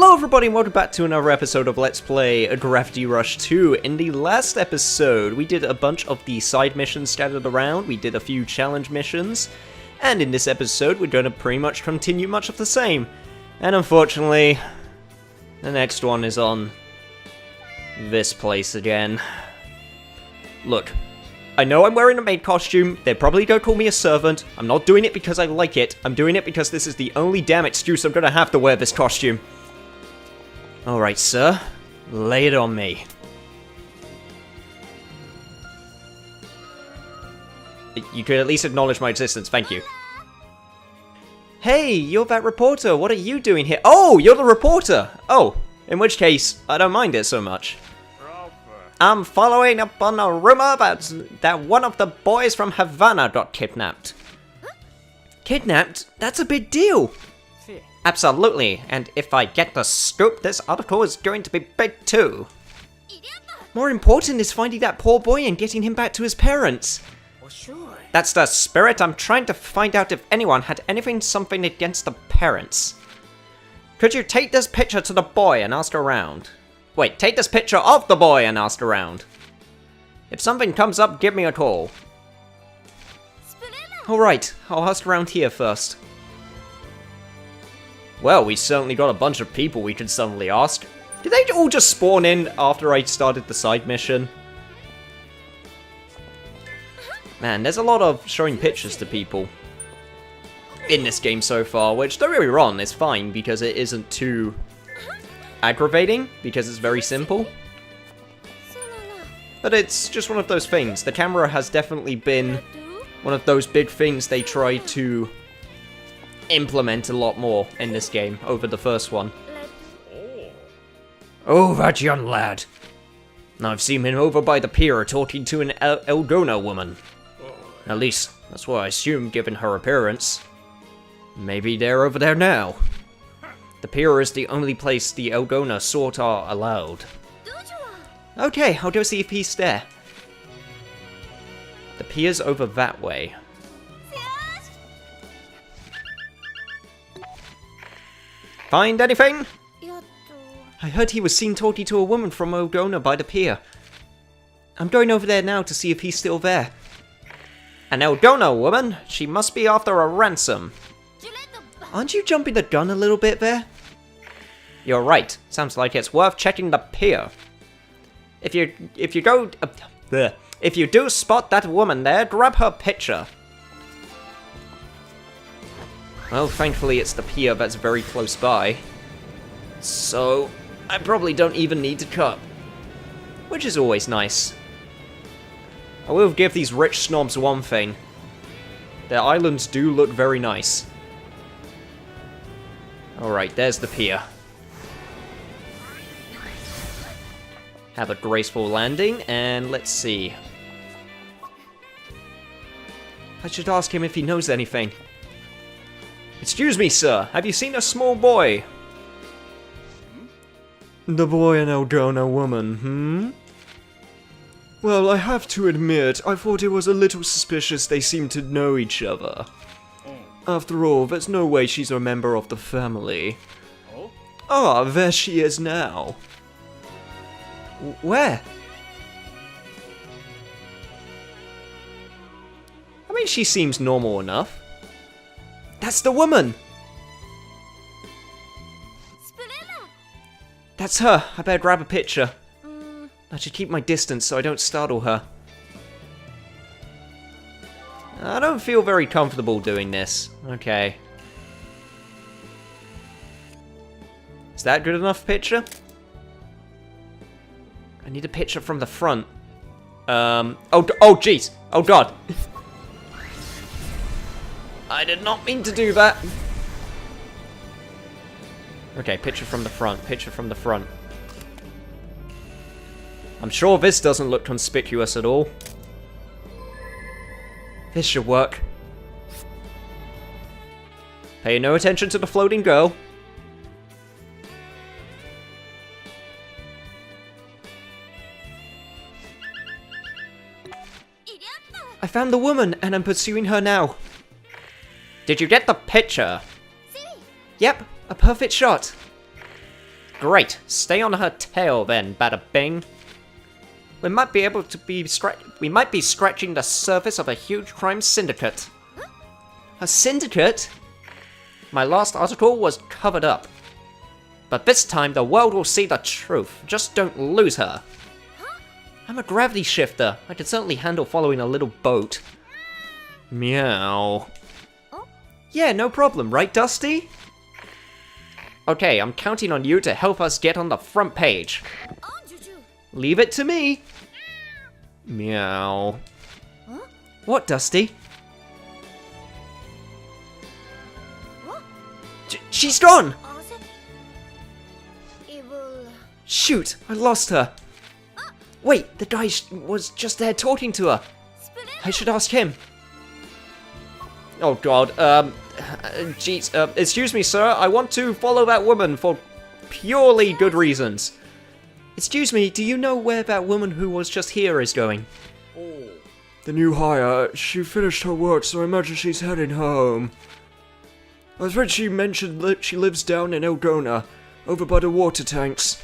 Hello everybody and welcome back to another episode of Let's Play Gravity Rush 2. In the last episode, we did a bunch of the side missions scattered around, we did a few challenge missions, and in this episode we're going to pretty much continue much of the same. And unfortunately, the next one is on this place again. Look, I know I'm wearing a maid costume, they're probably going to call me a servant, I'm not doing it because I like it, I'm doing it because this is the only damn excuse I'm going to have to wear this costume. Alright, sir. Lay it on me. You could at least acknowledge my existence, thank you. Hey, you're that reporter, what are you doing here? Oh, you're the reporter! Oh, in which case, I don't mind it so much. I'm following up on a rumor that one of the boys from Havana got kidnapped. Kidnapped? That's a big deal! Absolutely, and if I get the scoop, this article is going to be big too. More important is finding that poor boy and getting him back to his parents. That's the spirit. I'm trying to find out if anyone had something against the parents. Could you take this picture to the boy and ask around? Wait, take this picture of the boy and ask around. If something comes up, give me a call. Alright, I'll ask around here first. Well, we certainly got a bunch of people we could suddenly ask. Did they all just spawn in after I started the side mission? Man, there's a lot of showing pictures to people in this game so far, which, don't get me wrong, is fine because it isn't too aggravating, because it's very simple. But it's just one of those things. The camera has definitely been one of those big things they try to implement a lot more in this game over the first one. Oh, that young lad. I've seen him over by the pier talking to an Elgona woman. At least, that's what I assume given her appearance. Maybe they're over there now. The pier is the only place the Elgona sort are allowed. Okay, I'll go see if he's there. The pier's over that way. Find anything? I heard he was seen talking to a woman from Elgona by the pier. I'm going over there now to see if he's still there. An Elgona woman? She must be after a ransom. Aren't you jumping the gun a little bit there? You're right. Sounds like it's worth checking the pier. If you do spot that woman there, grab her picture. Well, thankfully it's the pier that's very close by. So, I probably don't even need to cut. Which is always nice. I will give these rich snobs one thing. Their islands do look very nice. Alright, there's the pier. Have a graceful landing, and let's see. I should ask him if he knows anything. Excuse me, sir, have you seen a small boy? The boy and Elgona woman, Well, I have to admit, I thought it was a little suspicious they seemed to know each other. After all, there's no way she's a member of the family. Ah, there she is now. Where? I mean, she seems normal enough. That's the woman! That's her. I better grab a picture. I should keep my distance so I don't startle her. I don't feel very comfortable doing this. Okay. Is that good enough picture? I need a picture from the front. Oh jeez! Oh god! I did not mean to do that! Okay, picture from the front, picture from the front. I'm sure this doesn't look conspicuous at all. This should work. Pay no attention to the floating girl. I found the woman, and I'm pursuing her now. Did you get the picture? Yep, a perfect shot. Great. Stay on her tail then, bada bing. We might be scratching the surface of a huge crime syndicate. A syndicate? My last article was covered up. But this time the world will see the truth. Just don't lose her. I'm a gravity shifter. I can certainly handle following a little boat. Meow. Yeah, no problem, right, Dusty? Okay, I'm counting on you to help us get on the front page. Leave it to me. Meow. What, Dusty? She's gone! Shoot, I lost her. Wait, the guy was just there talking to her. I should ask him. Oh god, jeez, excuse me sir, I want to follow that woman for purely good reasons. Excuse me, do you know where that woman who was just here is going? Oh. The new hire, she finished her work, so I imagine she's heading home. I think she mentioned that she lives down in Elgona, over by the water tanks.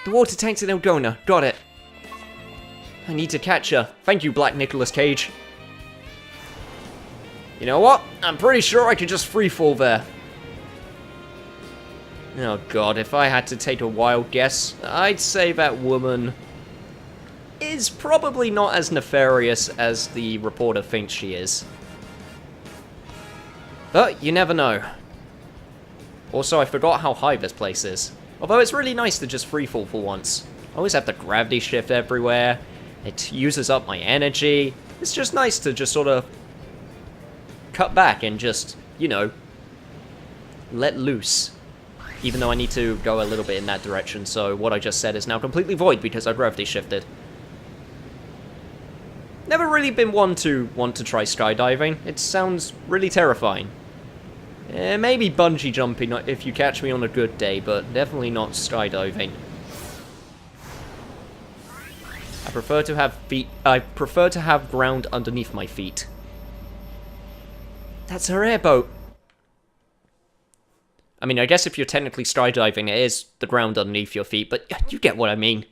The water tanks in Elgona, got it. I need to catch her. Thank you, Black Nicolas Cage. You know what? I'm pretty sure I could just freefall there. Oh god, if I had to take a wild guess, I'd say that woman is probably not as nefarious as the reporter thinks she is. But you never know. Also, I forgot how high this place is. Although it's really nice to just freefall for once. I always have the gravity shift everywhere. It uses up my energy. It's just nice to just sort of cut back and just, you know, let loose. Even though I need to go a little bit in that direction, so what I just said is now completely void because I gravity shifted. Never really been one to want to try skydiving. It sounds really terrifying. Maybe bungee jumping if you catch me on a good day, but definitely not skydiving. I prefer to have ground underneath my feet. That's her airboat. I mean, I guess if you're technically skydiving, it is the ground underneath your feet, but you get what I mean.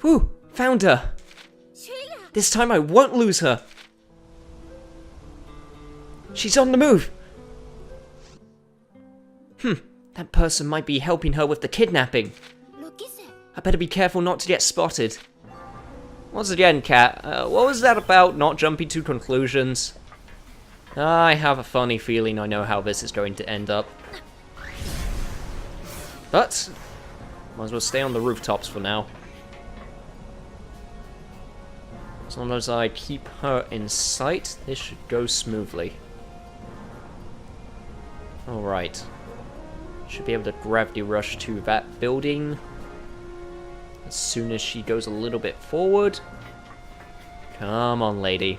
Whew, found her. This time I won't lose her. She's on the move. That person might be helping her with the kidnapping. I better be careful not to get spotted. Once again, Cat, what was that about not jumping to conclusions? I have a funny feeling I know how this is going to end up. But, might as well stay on the rooftops for now. As long as I keep her in sight, this should go smoothly. Alright. Should be able to gravity rush to that building as soon as she goes a little bit forward. Come on, lady.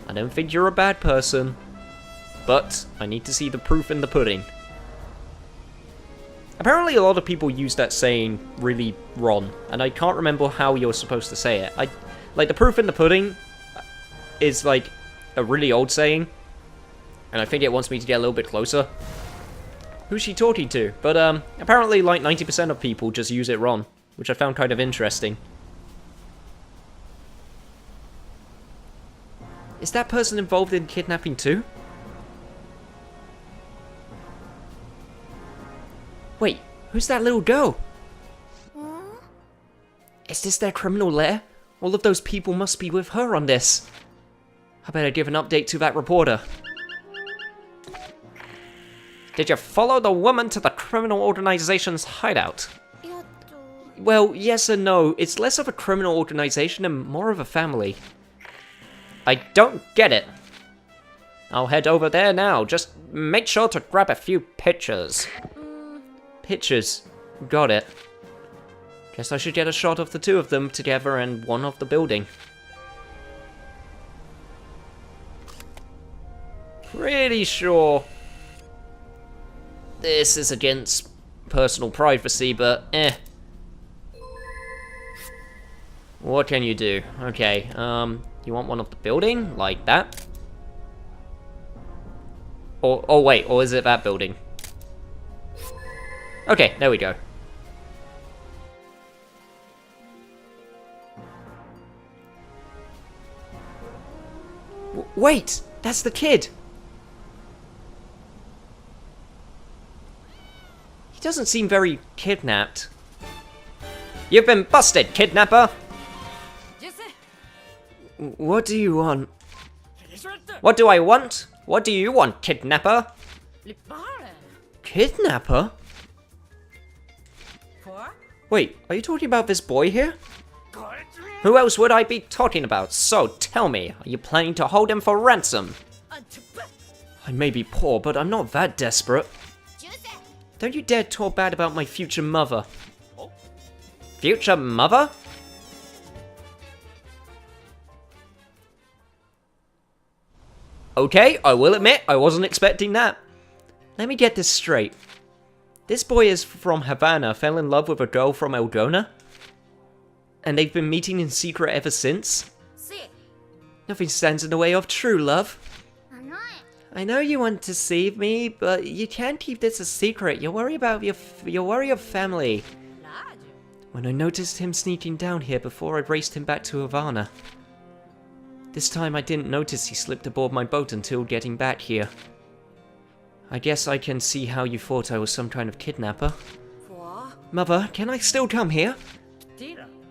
I don't think you're a bad person, but I need to see the proof in the pudding. Apparently a lot of people use that saying really wrong, and I can't remember how you're supposed to say it. Like, the proof in the pudding is, like, a really old saying, and I think it wants me to get a little bit closer. Who's she talking to? But, apparently, like, 90% of people just use it wrong, which I found kind of interesting. Is that person involved in kidnapping too? Wait, who's that little girl? Is this their criminal lair? All of those people must be with her on this. I better give an update to that reporter. Did you follow the woman to the criminal organization's hideout? Well, yes and no. It's less of a criminal organization and more of a family. I don't get it. I'll head over there now. Just make sure to grab a few pictures. Pictures. Got it. Guess I should get a shot of the two of them together and one of the building. Pretty sure this is against personal privacy, but What can you do? Okay, You want one of the building? Like that? Or, oh wait, or is it that building? Okay, there we go. Wait! That's the kid! He doesn't seem very kidnapped. You've been busted, kidnapper! What do you want? What do I want? What do you want, kidnapper? Kidnapper? Wait, are you talking about this boy here? Who else would I be talking about? So, tell me, are you planning to hold him for ransom? I may be poor, but I'm not that desperate. Don't you dare talk bad about my future mother. Future mother? Okay, I will admit, I wasn't expecting that. Let me get this straight. This boy is from Havana, fell in love with a girl from Eldona? And they've been meeting in secret ever since? Nothing stands in the way of true love. I know you want to save me, but you can't keep this a secret. You worry about you worry of family. When I noticed him sneaking down here before I raced him back to Havana. This time I didn't notice he slipped aboard my boat until getting back here. I guess I can see how you thought I was some kind of kidnapper. Mother, can I still come here?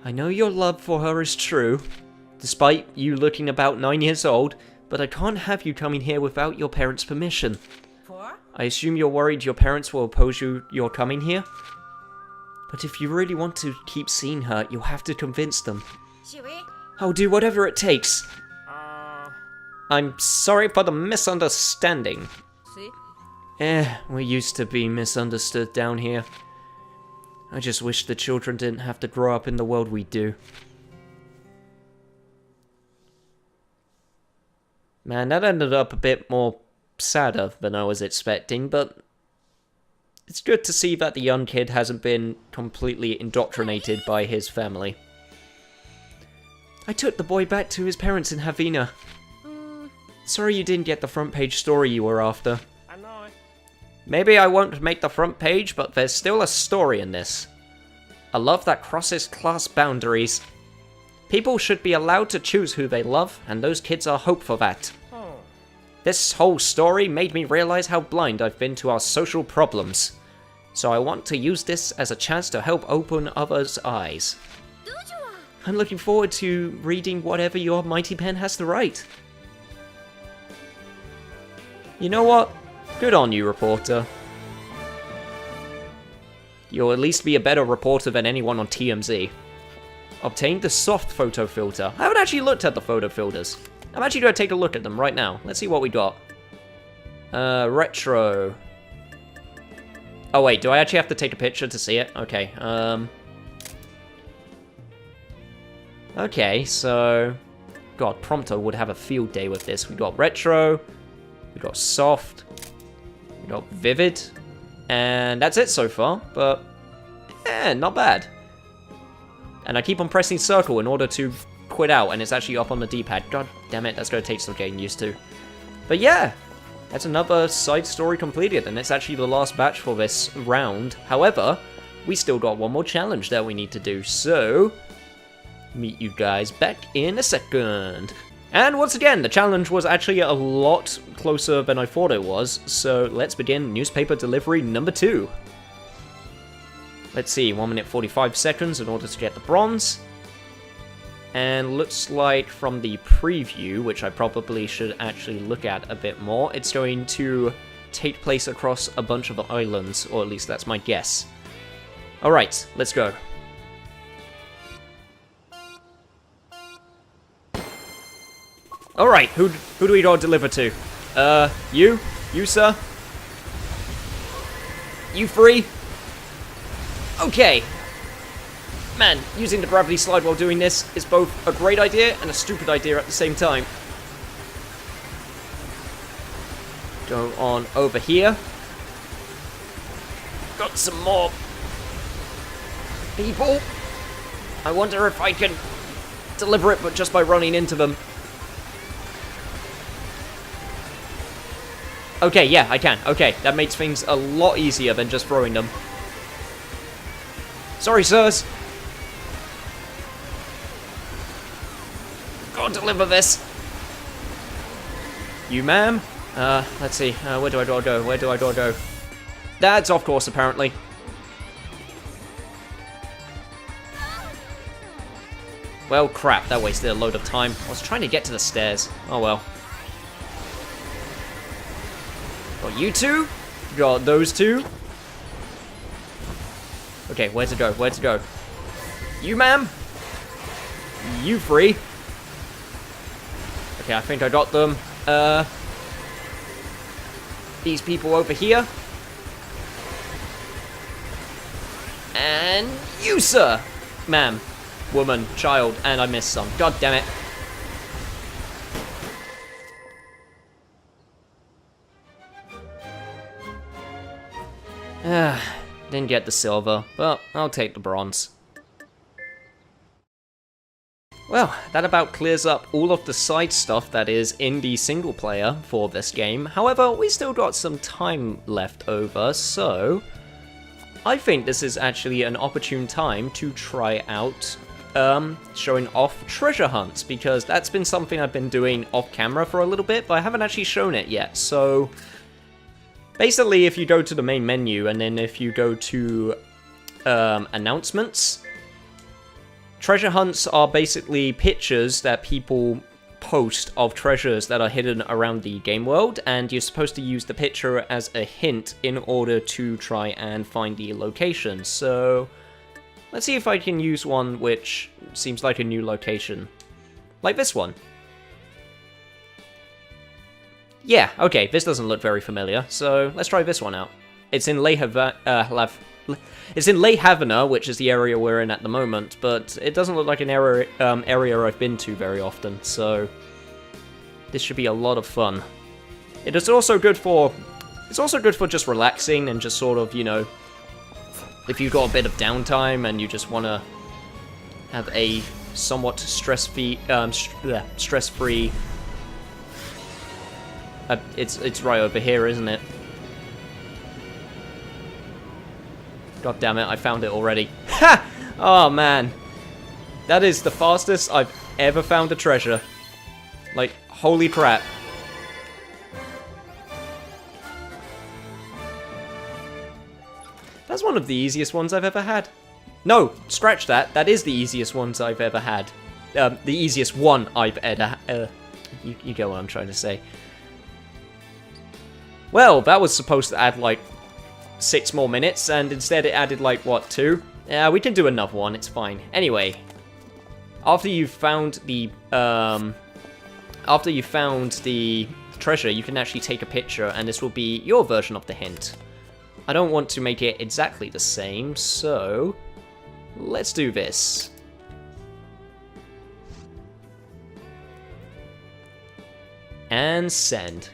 I know your love for her is true, despite you looking about 9 years old, but I can't have you coming here without your parents' permission. I assume you're worried your parents will oppose your coming here? But if you really want to keep seeing her, you'll have to convince them. I'll do whatever it takes. I'm sorry for the misunderstanding. We're used to being misunderstood down here. I just wish the children didn't have to grow up in the world we do. Man, that ended up a bit more sadder than I was expecting, but it's good to see that the young kid hasn't been completely indoctrinated by his family. I took the boy back to his parents in Havana. Sorry you didn't get the front page story you were after. Maybe I won't make the front page, but there's still a story in this. A love that crosses class boundaries. People should be allowed to choose who they love, and those kids are hope for that. This whole story made me realize how blind I've been to our social problems. So I want to use this as a chance to help open others' eyes. I'm looking forward to reading whatever your mighty pen has to write. You know what? Good on you, reporter. You'll at least be a better reporter than anyone on TMZ. Obtained the soft photo filter. I haven't actually looked at the photo filters. I'm actually going to take a look at them right now. Let's see what we got. Retro. Oh wait, do I actually have to take a picture to see it? Okay, okay, so... God, Prompto would have a field day with this. We got retro, we got soft, we got vivid, and that's it so far, but... not bad. And I keep on pressing circle in order to quit out, and it's actually up on the D-pad. God damn it, that's going to take some getting used to. But yeah, that's another side story completed, and it's actually the last batch for this round. However, we still got one more challenge that we need to do, so... meet you guys back in a second. And once again, the challenge was actually a lot closer than I thought it was, so let's begin newspaper delivery number 2. Let's see, 1 minute 45 seconds in order to get the bronze. And looks like from the preview, which I probably should actually look at a bit more, it's going to take place across a bunch of islands, or at least that's my guess. Alright, let's go. Alright, who do we gotta deliver to? You? You, sir? You free? Okay. Man, using the gravity slide while doing this is both a great idea and a stupid idea at the same time. Go on over here. Got some more people. I wonder if I can deliver it, but just by running into them. Okay, yeah, I can. Okay, that makes things a lot easier than just throwing them. Sorry, sirs. Go deliver this. You, ma'am? Let's see. Where do I go? Where do I go? That's off course, apparently. Well, crap. That wasted a load of time. I was trying to get to the stairs. Oh, well. Got you two. Got those two. Okay, where to go? Where to go? You, ma'am? You free. Okay, I think I got them. These people over here. And you, sir. Ma'am. Woman. Child. And I missed some. God damn it. Didn't get the silver, but I'll take the bronze. Well, that about clears up all of the side stuff that is in the single player for this game. However, we still got some time left over, so I think this is actually an opportune time to try out showing off treasure hunts, because that's been something I've been doing off camera for a little bit, but I haven't actually shown it yet. So basically, if you go to the main menu and then if you go to announcements, treasure hunts are basically pictures that people post of treasures that are hidden around the game world, and you're supposed to use the picture as a hint in order to try and find the location. So let's see if I can use one which seems like a new location. Like this one. Yeah, okay, this doesn't look very familiar, so let's try this one out. It's in Le Havana, which is the area we're in at the moment, but it doesn't look like an area I've been to very often, so this should be a lot of fun. It is also good for just relaxing and just sort of, you know, if you've got a bit of downtime and you just want to have a somewhat stress-free. It's right over here, isn't it? God damn it, I found it already. Ha! Oh, man. That is the fastest I've ever found a treasure. Like, holy crap. That's one of the easiest ones I've ever had. No, scratch that. That is the easiest ones I've ever had. The easiest one I've ever... you get what I'm trying to say. Well, that was supposed to add, like, 6 more minutes, and instead it added, like, what, 2? Yeah, we can do another one, it's fine. Anyway, after you've found the treasure, you can actually take a picture, and this will be your version of the hint. I don't want to make it exactly the same, so let's do this. And send.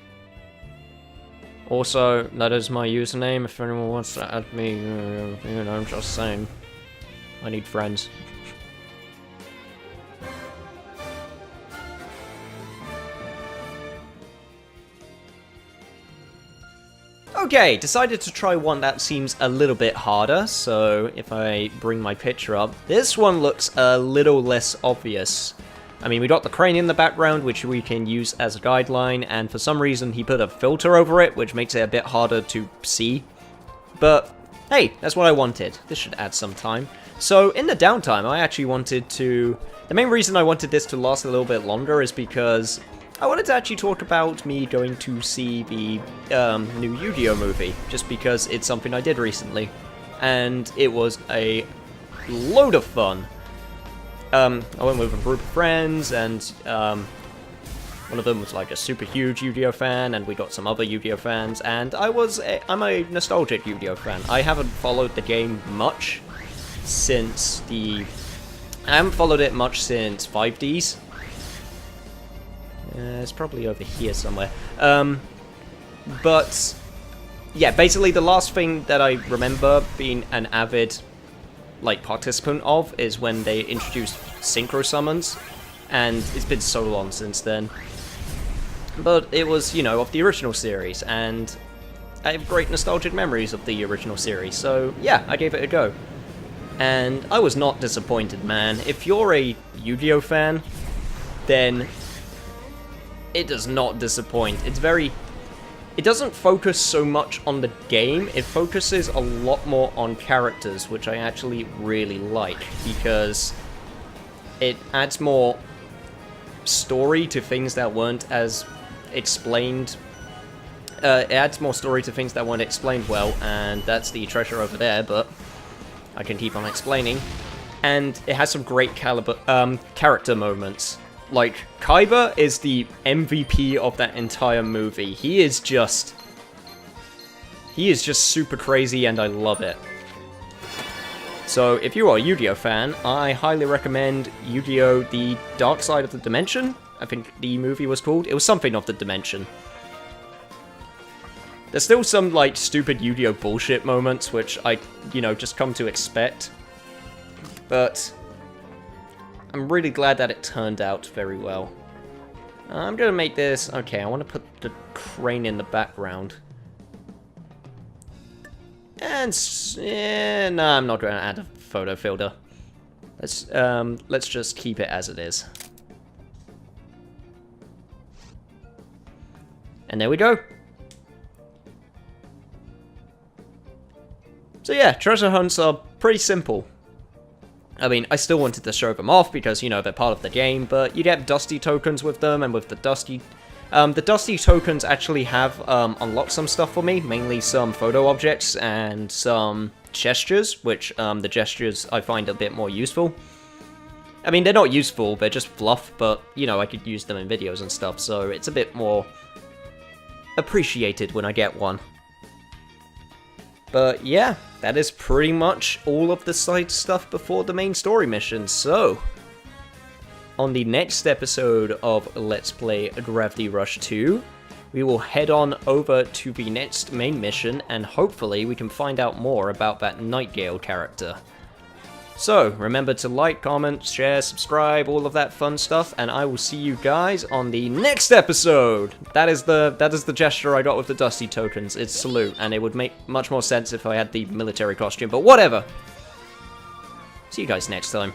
Also, that is my username, if anyone wants to add me, you know, I'm just saying. I need friends. Okay, decided to try one that seems a little bit harder, so if I bring my picture up, this one looks a little less obvious. I mean, we got the crane in the background, which we can use as a guideline, and for some reason he put a filter over it, which makes it a bit harder to see. But, hey, that's what I wanted. This should add some time. So, in the downtime, I actually wanted to... The main reason I wanted this to last a little bit longer is because I wanted to actually talk about me going to see the new Yu-Gi-Oh movie, just because it's something I did recently. And it was a load of fun. I went with a group of friends, and one of them was like a super huge Yu-Gi-Oh fan, and we got some other Yu-Gi-Oh fans, and I'm a nostalgic Yu-Gi-Oh fan. I haven't followed the game much since I haven't followed it much since 5Ds. It's probably over here somewhere. But yeah, basically the last thing that I remember being an avid participant of is when they introduced synchro summons, and it's been so long since then. but it was, you know, of the original series, and I have great nostalgic memories of the original series, so yeah, I gave it a go. And I was not disappointed, man. If you're a Yu-Gi-Oh fan, then it does not disappoint. It doesn't focus so much on the game, it focuses a lot more on characters, which I actually really like, because it adds more story to things that weren't as explained. It adds more story to things that weren't explained well, and that's the treasure over there, but I can keep on explaining. And it has some great character moments. Like, Kaiba is the MVP of that entire movie. He is just super crazy, and I love it. So, if you are a Yu-Gi-Oh fan, I highly recommend Yu-Gi-Oh! The Dark Side of the Dimension. I think the movie was called. It was something of the Dimension. There's still some, like, stupid Yu-Gi-Oh! Bullshit moments, which I, you know, just come to expect. But I'm really glad that it turned out very well. I'm gonna make this... Okay, I want to put the crane in the background. And... Yeah, no, I'm not gonna add a photo filter. Let's just keep it as it is. And there we go. So yeah, treasure hunts are pretty simple. I mean, I still wanted to show them off because, you know, they're part of the game, but you get Dusty tokens with them, and with the Dusty tokens actually have unlocked some stuff for me, mainly some photo objects and some gestures, which the gestures I find a bit more useful. I mean, they're not useful, they're just fluff, but, you know, I could use them in videos and stuff, so it's a bit more appreciated when I get one. But yeah, that is pretty much all of the side stuff before the main story mission. So, on the next episode of Let's Play Gravity Rush 2, we will head on over to the next main mission, and hopefully we can find out more about that Nightingale character. So, remember to like, comment, share, subscribe, all of that fun stuff, and I will see you guys on the next episode! That is the gesture I got with the Dusty tokens. It's salute, and it would make much more sense if I had the military costume, but whatever! See you guys next time.